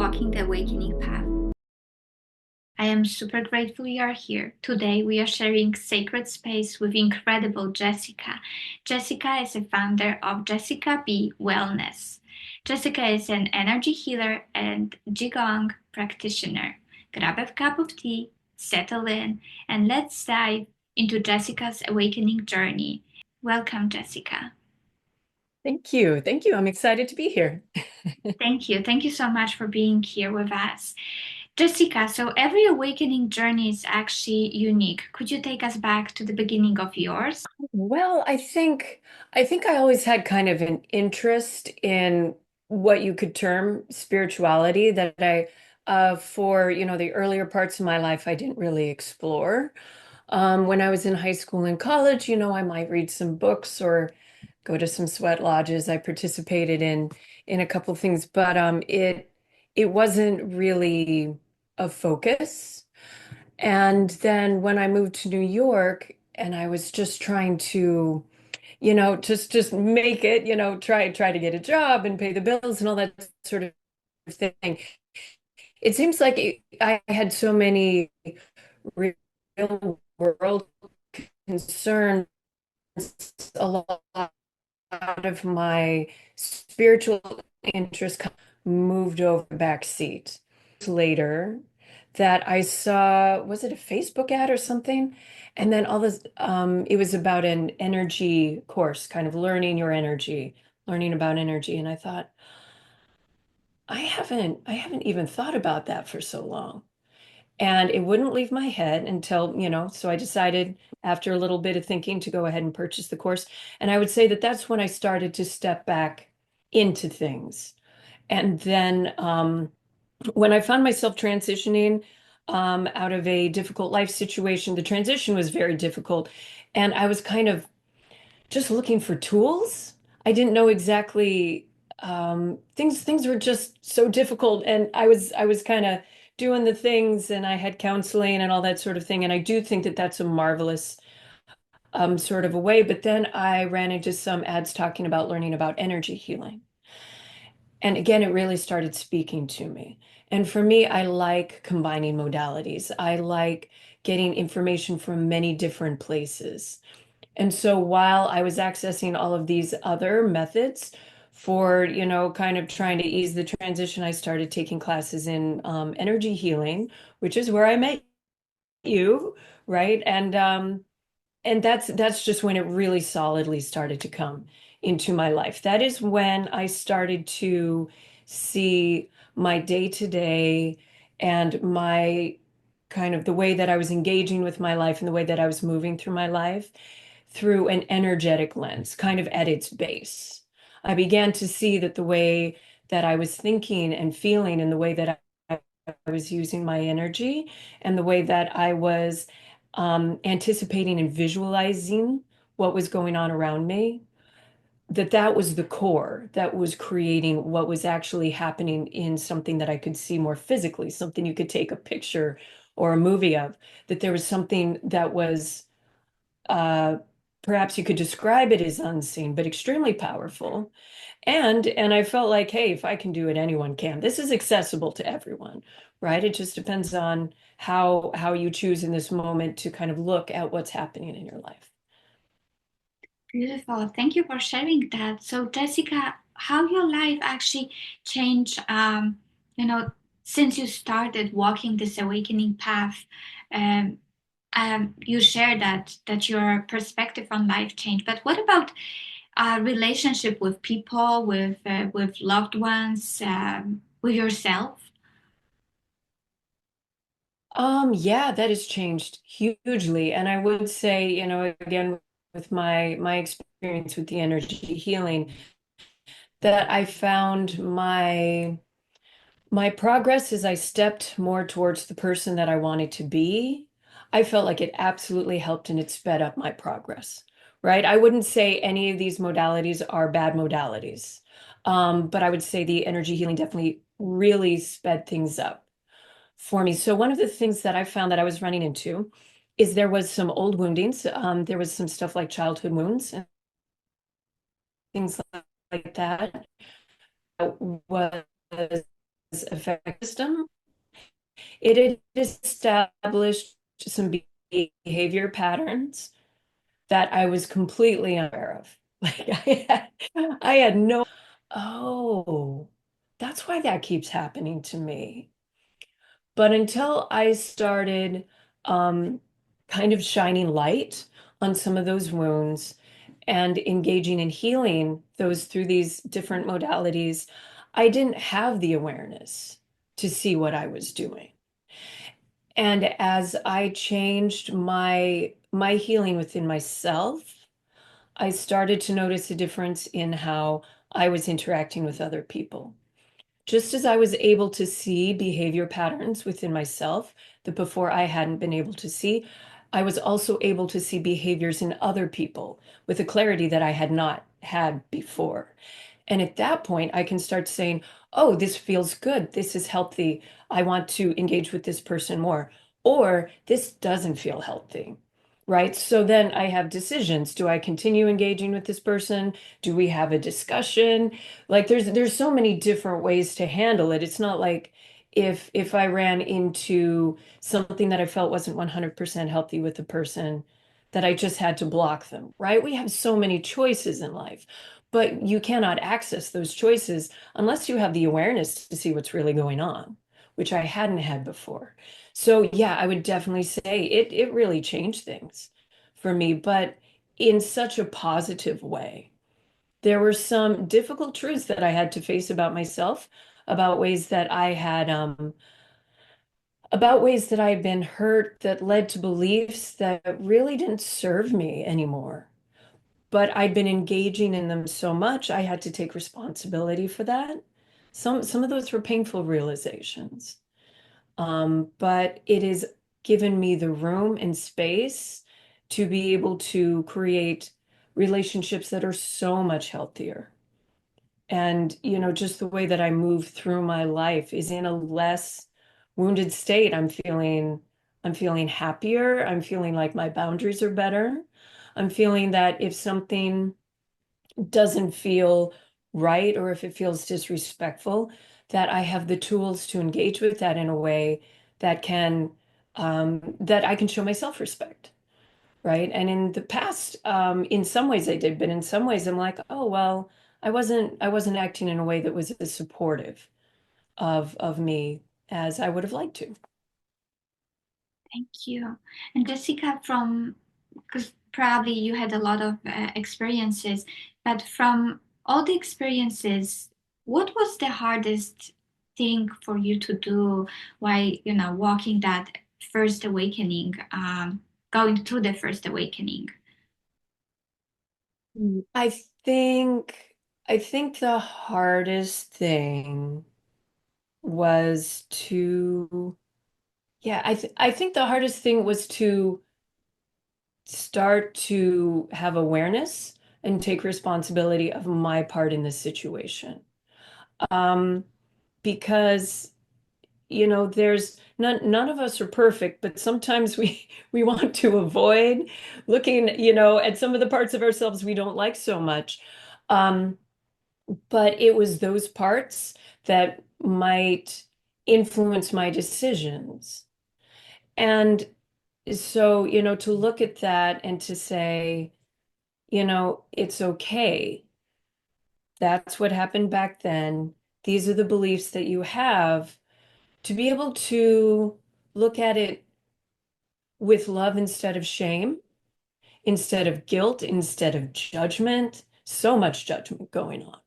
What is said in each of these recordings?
Walking the Awakening Path. I am super grateful you are here. Today we are sharing sacred space with incredible Jessica. Jessica is a founder of Jessica B Wellness. Jessica is an energy healer and Qigong practitioner. Grab a cup of tea, settle in, and let's dive into Jessica's awakening journey. Welcome, Jessica. Thank you. Thank you. I'm excited to be here. Thank you. Thank you so much for being here with us. Jessica, so every awakening journey is actually unique. Could you take us back to the beginning of yours? Well, I think I always had kind of an interest in what you could term spirituality that for, the earlier parts of my life, I didn't really explore. When I was in high school and college, I might read some books or go to some sweat lodges. I participated in a couple things, but it wasn't really a focus. And then when I moved to New York and I was just trying to, just make it, try to get a job and pay the bills and all that sort of thing. It seems like I had so many real world concerns, a lot of my spiritual interest moved over the back seat. Later, that I saw, was it a Facebook ad or something? And then all this, it was about an energy course, kind of learning your energy, learning about energy. And I thought, I haven't even thought about that for so long. And it wouldn't leave my head until, so I decided after a little bit of thinking to go ahead and purchase the course. And I would say that that's when I started to step back into things. And then when I found myself transitioning out of a difficult life situation, the transition was very difficult. And I was kind of just looking for tools. I didn't know exactly things were just so difficult, and I was kind of doing the things, and I had counseling and all that sort of thing, and I do think that that's a marvelous sort of a way. But then I ran into some ads talking about learning about energy healing. And again, it really started speaking to me. And for me, I like combining modalities. I like getting information from many different places. And so while I was accessing all of these other methods for, kind of trying to ease the transition, I started taking classes in energy healing, which is where I met you, right? And that's just when it really solidly started to come into my life. That is when I started to see my day to day and my kind of the way that I was engaging with my life and the way that I was moving through my life through an energetic lens, kind of at its base. I began to see that the way that I was thinking and feeling and the way that I was using my energy and the way that I was anticipating and visualizing what was going on around me, that was the core that was creating what was actually happening in something that I could see more physically, something you could take a picture or a movie of, that there was something that was uh, perhaps you could describe it as unseen, but extremely powerful. And I felt like, hey, if I can do it, anyone can. This is accessible to everyone, right? It just depends on how you choose in this moment to kind of look at what's happening in your life. Beautiful. Thank you for sharing that. So, Jessica, how your life actually changed, you know, since you started walking this awakening path. Um, you shared that your perspective on life changed. But what about relationship with people, with loved ones, with yourself? Yeah, that has changed hugely. And I would say, again, with my experience with the energy healing, that I found my progress as I stepped more towards the person that I wanted to be. I felt like it absolutely helped and it sped up my progress, right? I wouldn't say any of these modalities are bad modalities, but I would say the energy healing definitely really sped things up for me. So one of the things that I found that I was running into is there was some old woundings. There was some stuff like childhood wounds and things like that was effective system, it had established some behavior patterns that I was completely unaware of. Like I had no, oh, that's why that keeps happening to me. But until I started um, kind of shining light on some of those wounds and engaging in healing those through these different modalities, I didn't have the awareness to see what I was doing. And as I changed my healing within myself, I started to notice a difference in how I was interacting with other people. Just as I was able to see behavior patterns within myself that before I hadn't been able to see, I was also able to see behaviors in other people with a clarity that I had not had before. And at that point, I can start saying, oh, this feels good. This is healthy. I want to engage with this person more. Or this doesn't feel healthy. Right. So then I have decisions. Do I continue engaging with this person? Do we have a discussion? Like there's so many different ways to handle it. It's not like if I ran into something that I felt wasn't 100% healthy with the person, that I just had to block them, right? We have so many choices in life, but you cannot access those choices unless you have the awareness to see what's really going on, which I hadn't had before. So yeah, I would definitely say it really changed things for me, but in such a positive way. There were some difficult truths that I had to face about myself, about ways that I had about ways that I had been hurt that led to beliefs that really didn't serve me anymore. But I'd been engaging in them so much, I had to take responsibility for that. Some of those were painful realizations. But it has given me the room and space to be able to create relationships that are so much healthier. And, just the way that I move through my life is in a less wounded state. I'm feeling happier. I'm feeling like my boundaries are better. I'm feeling that if something doesn't feel right or if it feels disrespectful, that I have the tools to engage with that in a way that that I can show myself respect. Right. And in the past, in some ways I did, but in some ways I'm like, oh, well, I wasn't acting in a way that was as supportive of me as I would have liked to. Thank you. And Jessica, from because probably you had a lot of experiences, but from all the experiences, what was the hardest thing for you to do while, walking that first awakening, going through the first awakening? I think I think the hardest thing was to yeah, I think the hardest thing was to start to have awareness and take responsibility of my part in this situation. Um, because there's none of us are perfect, but sometimes we want to avoid looking, at some of the parts of ourselves we don't like so much. Um, but it was those parts that might influence my decisions. And so, to look at that and to say, it's okay. That's what happened back then. These are the beliefs that you have. To be able to look at it with love instead of shame, instead of guilt, instead of judgment, so much judgment going on,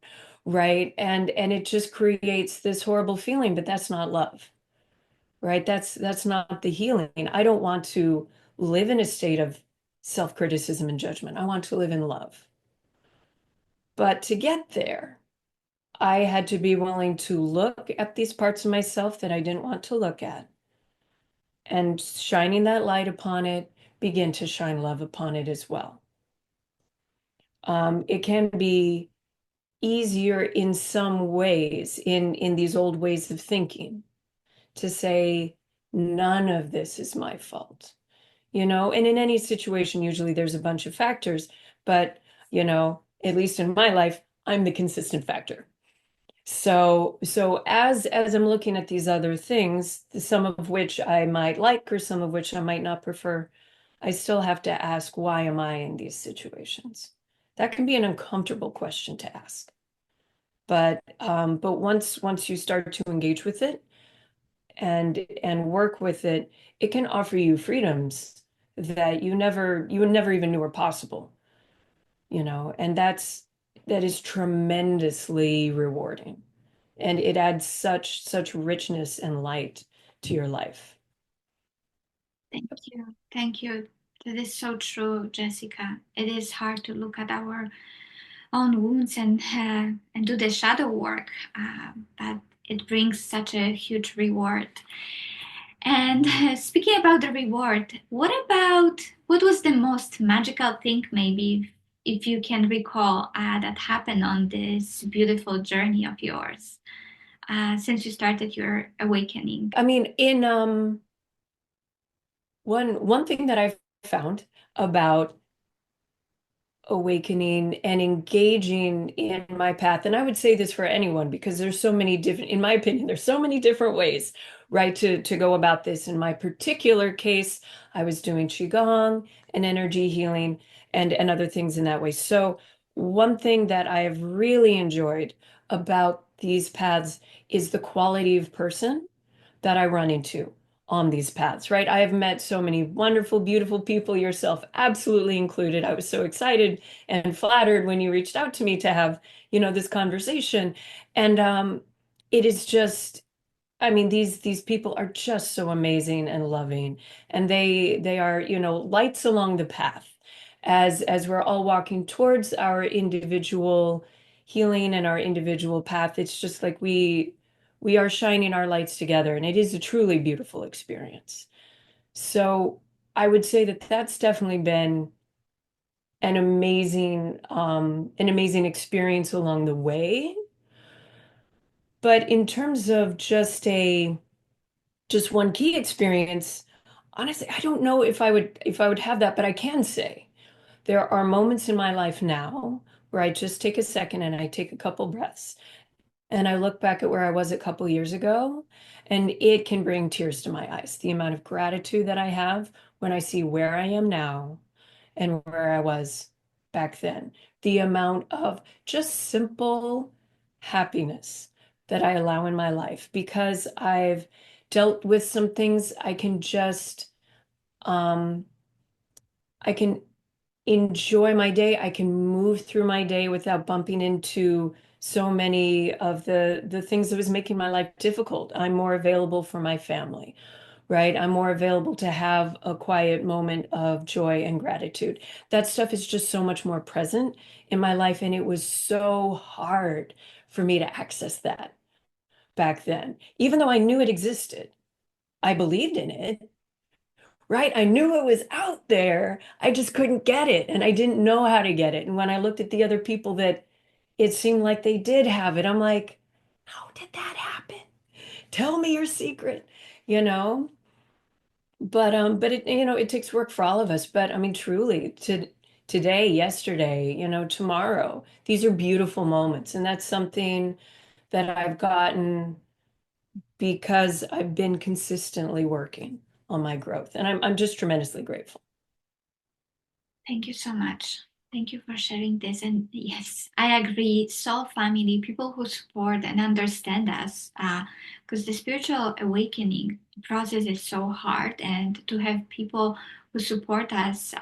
right? And it just creates this horrible feeling, but that's not love, right? That's not the healing. I don't want to live in a state of self-criticism and judgment. I want to live in love. But to get there, I had to be willing to look at these parts of myself that I didn't want to look at and shining that light upon it, begin to shine love upon it as well. It can be easier in some ways in these old ways of thinking to say, none of this is my fault, and in any situation, usually there's a bunch of factors, but, at least in my life, I'm the consistent factor. So as I'm looking at these other things, some of which I might like or some of which I might not prefer, I still have to ask, why am I in these situations? That can be an uncomfortable question to ask. But once you start to engage with it and work with it, it can offer you freedoms that you never even knew were possible, and that is tremendously rewarding. And it adds such richness and light to your life. Thank you. Thank you. That is so true, Jessica. It is hard to look at our own wounds and do the shadow work, but it brings such a huge reward. And speaking about the reward, what was the most magical thing, maybe, if you can recall, that happened on this beautiful journey of yours since you started your awakening? I mean, in one thing that I've found about awakening and engaging in my path, and I would say this for anyone because there's so many different, in my opinion, there's so many different ways, right, to go about this. In my particular case, I was doing Qigong and energy healing and other things in that way. So one thing that I have really enjoyed about these paths is the quality of person that I run into on these paths, right? I have met so many wonderful, beautiful people, yourself absolutely included. I was so excited and flattered when you reached out to me to have, this conversation. And it is just, I mean, these people are just so amazing and loving, and they are, lights along the path as we're all walking towards our individual healing and our individual path. It's just like we are shining our lights together, and it is a truly beautiful experience. So I would say that that's definitely been an amazing experience along the way. But in terms of just one key experience, honestly, I don't know if I would have that, but I can say there are moments in my life now where I just take a second and I take a couple breaths and I look back at where I was a couple years ago, and it can bring tears to my eyes. The amount of gratitude that I have when I see where I am now and where I was back then. The amount of just simple happiness that I allow in my life because I've dealt with some things. Um I can enjoy my day. I can move through my day without bumping into so many of the things that was making my life difficult. I'm more available for my family, right? I'm more available to have a quiet moment of joy and gratitude. That stuff is just so much more present in my life, and it was so hard for me to access that back then. Even though I knew it existed, I believed in it, right? I knew it was out there. I just couldn't get it, and I didn't know how to get it. And when I looked at the other people that it seemed like they did have it, I'm like, how did that happen? Tell me your secret, you know? But it, it takes work for all of us. But I mean, truly, today, yesterday, tomorrow, these are beautiful moments. And that's something that I've gotten because I've been consistently working on my growth. And I'm just tremendously grateful. Thank you so much. Thank you for sharing this. And yes, I agree. Soul family, people who support and understand us, because the spiritual awakening process is so hard, and to have people who support us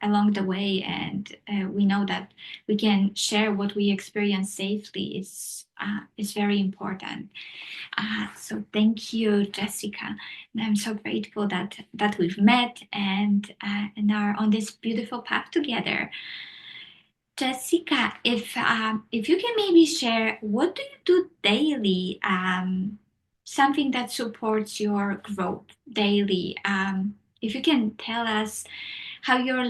along the way, and we know that we can share what we experience safely is very important. So thank you, Jessica. And I'm so grateful that we've met and are on this beautiful path together. Jessica, if you can maybe share, what do you do daily? Something that supports your growth daily. If you can tell us how your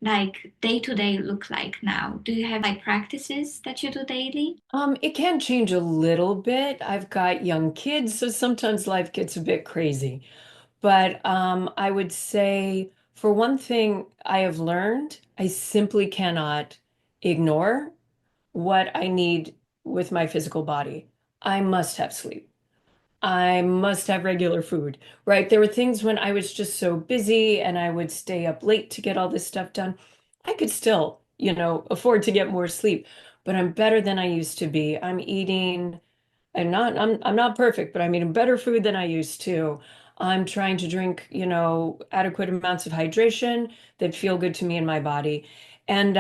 like day to day look like now. Do you have like practices that you do daily? It can change a little bit. I've got young kids, so sometimes life gets a bit crazy. But I would say, for one thing, I have learned I simply cannot ignore what I need with my physical body. I must have sleep. I must have regular food, right? There were things when I was just so busy and I would stay up late to get all this stuff done. I could still, afford to get more sleep, but I'm better than I used to be. I'm not perfect, but I'm eating better food than I used to. I'm trying to drink, adequate amounts of hydration that feel good to me in my body. And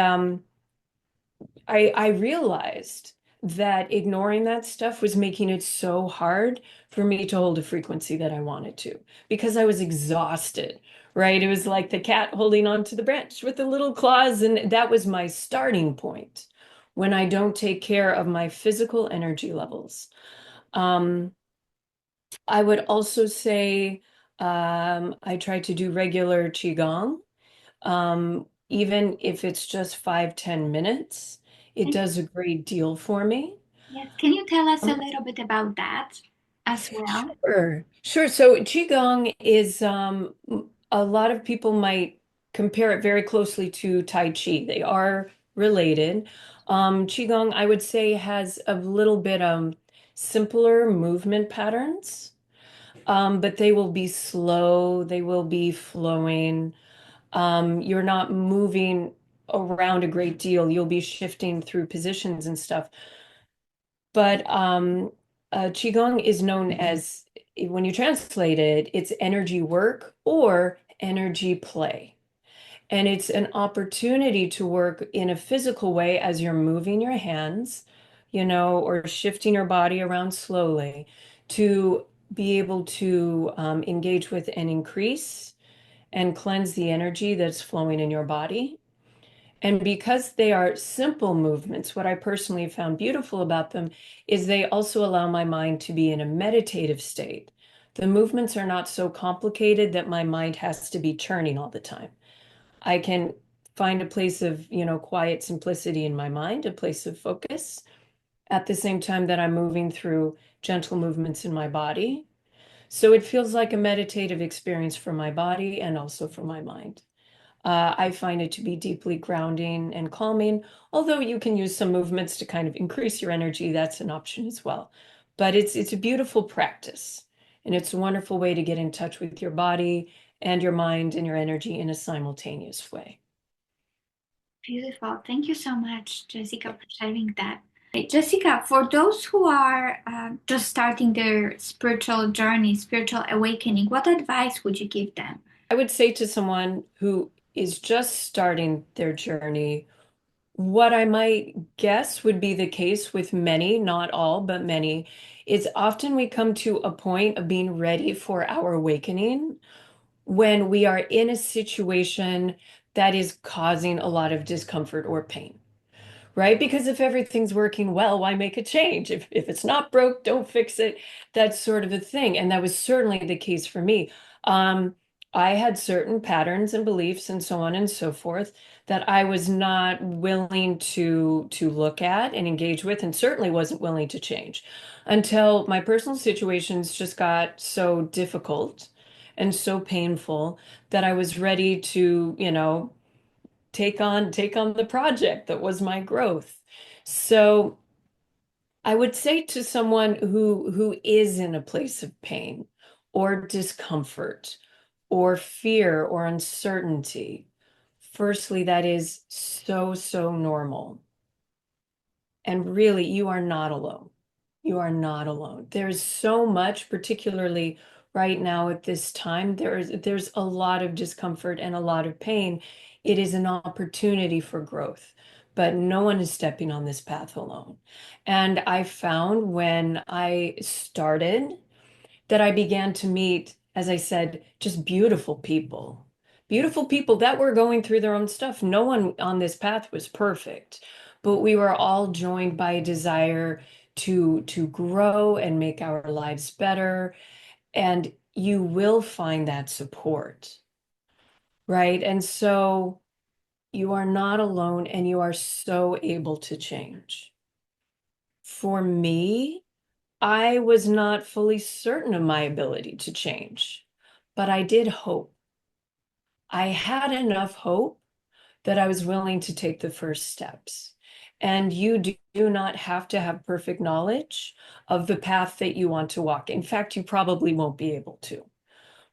I realized that ignoring that stuff was making it so hard for me to hold a frequency that I wanted to because I was exhausted, right? It was like the cat holding onto the branch with the little claws, and that was my starting point when I don't take care of my physical energy levels. Um, I would also say I try to do regular Qigong. Even if it's just 5, 10 minutes, it And does a great deal for me. yes, can you tell us a Um, little bit about that as well? Sure, sure. So Qigong is a lot of people might compare it very closely to Tai Chi. They are related. Qigong, I would say, has a little bit simpler movement patterns, but they will be slow, they will be flowing. You're not moving around a great deal. You'll be shifting through positions and stuff. But Qigong is known as, when you translate it, it's energy work or energy play. And it's an opportunity to work in a physical way as you're moving your hands, or shifting your body around slowly to be able to engage with and increase and cleanse the energy that's flowing in your body. And because they are simple movements, what I personally found beautiful about them is they also allow my mind to be in a meditative state. The movements are not so complicated that my mind has to be churning all the time. I can find a place of, quiet simplicity in my mind, a place of focus, at the same time that I'm moving through gentle movements in my body. So it feels like a meditative experience for my body and also for my mind. I find it to be deeply grounding and calming, although you can use some movements to kind of increase your energy. That's an option as well. But it's a beautiful practice, and it's a wonderful way to get in touch with your body and your mind and your energy in a simultaneous way. Beautiful. Thank you so much, Jessica, for sharing that. Hey, Jessica, for those who are just starting their spiritual journey, spiritual awakening, what advice would you give them? I would say to someone who is just starting their journey, what I might guess would be the case with many, not all, but many, is often we come to a point of being ready for our awakening when we are in a situation that is causing a lot of discomfort or pain, right? Because if everything's working well, why make a change? If it's not broke, don't fix it. That's sort of a thing. And that was certainly the case for me. Um, I had certain patterns and beliefs and so on and so forth that I was not willing to look at and engage with, and certainly wasn't willing to change until my personal situations just got so difficult and so painful that I was ready to, take on the project that was my growth. So I would say to someone who is in a place of pain or discomfort or fear or uncertainty, firstly, that is so, so normal. And really, you are not alone. You are not alone. There's so much, particularly right now at this time, there's a lot of discomfort and a lot of pain. It is an opportunity for growth, but no one is stepping on this path alone. And I found when I started that I began to meet, as I said, just beautiful people that were going through their own stuff. No one on this path was perfect, but we were all joined by a desire to grow and make our lives better. And you will find that support, right? And so you are not alone and you are so able to change. For me, I was not fully certain of my ability to change, but I did hope. I had enough hope that I was willing to take the first steps. And you do not have to have perfect knowledge of the path that you want to walk. In fact, you probably won't be able to,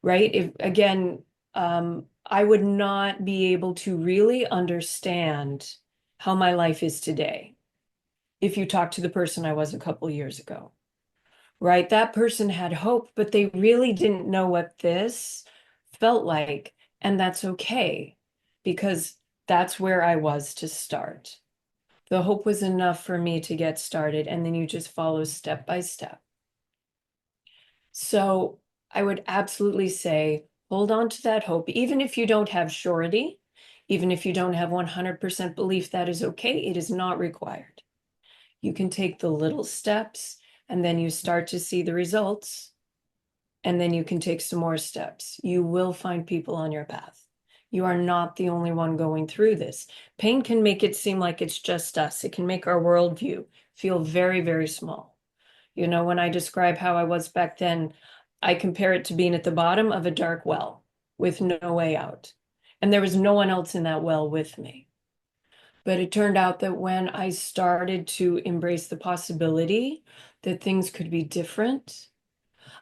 right? If again, I would not be able to really understand how my life is today if you talk to the person I was a couple years ago, right? That person had hope, but they really didn't know what this felt like. And that's okay, because that's where I was to start. The hope was enough for me to get started, and then you just follow step by step. So I would absolutely say hold on to that hope, even if you don't have surety, even if you don't have 100% belief, that is okay. It is not required. You can take the little steps, and then you start to see the results, and then you can take some more steps. You will find people on your path. You are not the only one going through this. Pain can make it seem like it's just us. It can make our worldview feel very, very small. You know, when I describe how I was back then, I compare it to being at the bottom of a dark well with no way out. And there was no one else in that well with me. But it turned out that when I started to embrace the possibility that things could be different,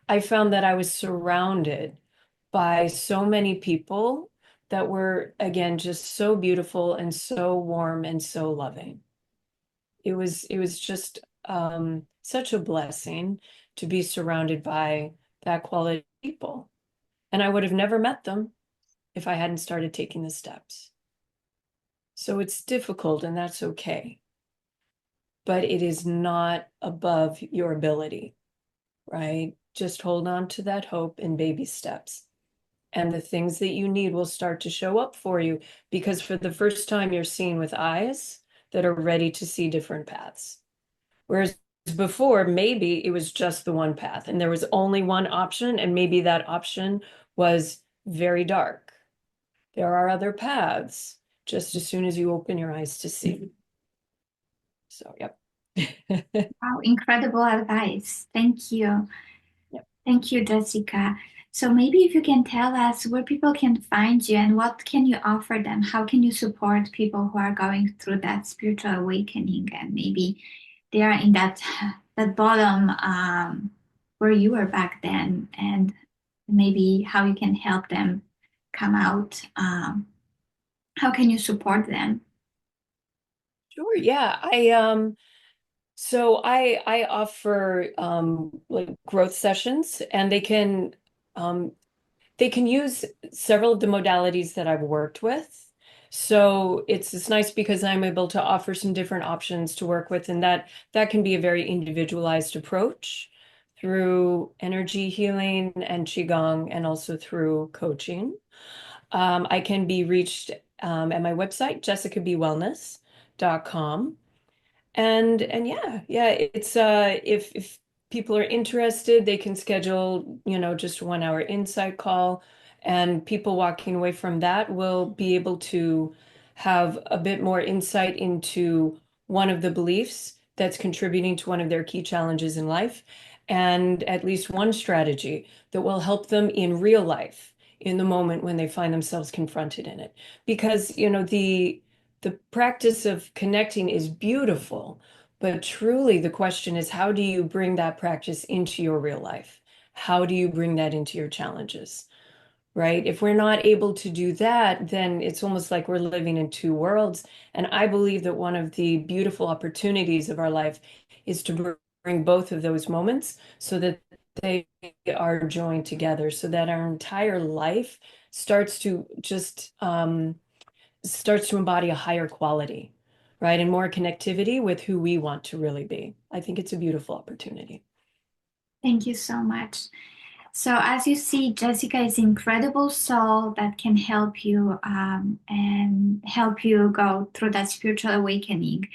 I found that I was surrounded by so many people that were, again, just so beautiful and so warm and so loving. It was just such a blessing to be surrounded by that quality of people. And I would have never met them if I hadn't started taking the steps. So it's difficult, and that's okay. But it is not above your ability, right? Just hold on to that hope in baby steps. And the things that you need will start to show up for you, because for the first time, you're seeing with eyes that are ready to see different paths. Whereas before, maybe it was just the one path and there was only one option, and maybe that option was very dark. There are other paths just as soon as you open your eyes to see. So, yep. Wow, incredible advice. Thank you. Yep. Thank you, Jessica. So maybe if you can tell us where people can find you and what can you offer them? How can you support people who are going through that spiritual awakening and maybe they are in that bottom where you were back then, and maybe how you can help them come out. How can you support them? Sure. Yeah. I offer like growth sessions, and they can use several of the modalities that I've worked with. So it's nice because I'm able to offer some different options to work with, and that can be a very individualized approach through energy healing and Qigong, and also through coaching. I can be reached at my website, jessicabwellness.com. And yeah, it's if people are interested, they can schedule, just 1 hour insight call, and people walking away from that will be able to have a bit more insight into one of the beliefs that's contributing to one of their key challenges in life, and at least one strategy that will help them in real life in the moment when they find themselves confronted in it. Because, the practice of connecting is beautiful, but truly the question is, how do you bring that practice into your real life? How do you bring that into your challenges, right? If we're not able to do that, then it's almost like we're living in two worlds. And I believe that one of the beautiful opportunities of our life is to bring both of those moments so that they are joined together, so that our entire life starts to just starts to embody a higher quality, right? And more connectivity with who we want to really be. I think it's a beautiful opportunity. Thank you so much. So, as you see, Jessica is an incredible soul that can help you and help you go through that spiritual awakening.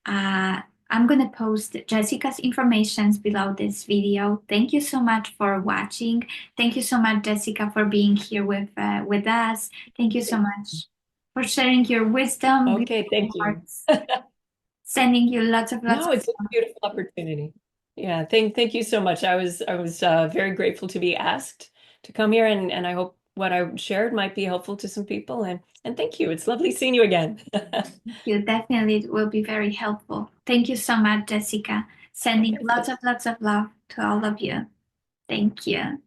Uh, I'm going to post Jessica's informations below this video. Thank you so much for watching. Thank you so much, Jessica, for being here with us. Thank you so much for sharing your wisdom, Okay, beautiful thank you. words. Sending you lots No, of it's a beautiful opportunity. Yeah, thank you so much. I was very grateful to be asked to come here, and I hope what I shared might be helpful to some people. And thank you. It's lovely seeing you again. You definitely will be very helpful. Thank you so much, Jessica. Sending Okay. lots of love to all of you. Thank you.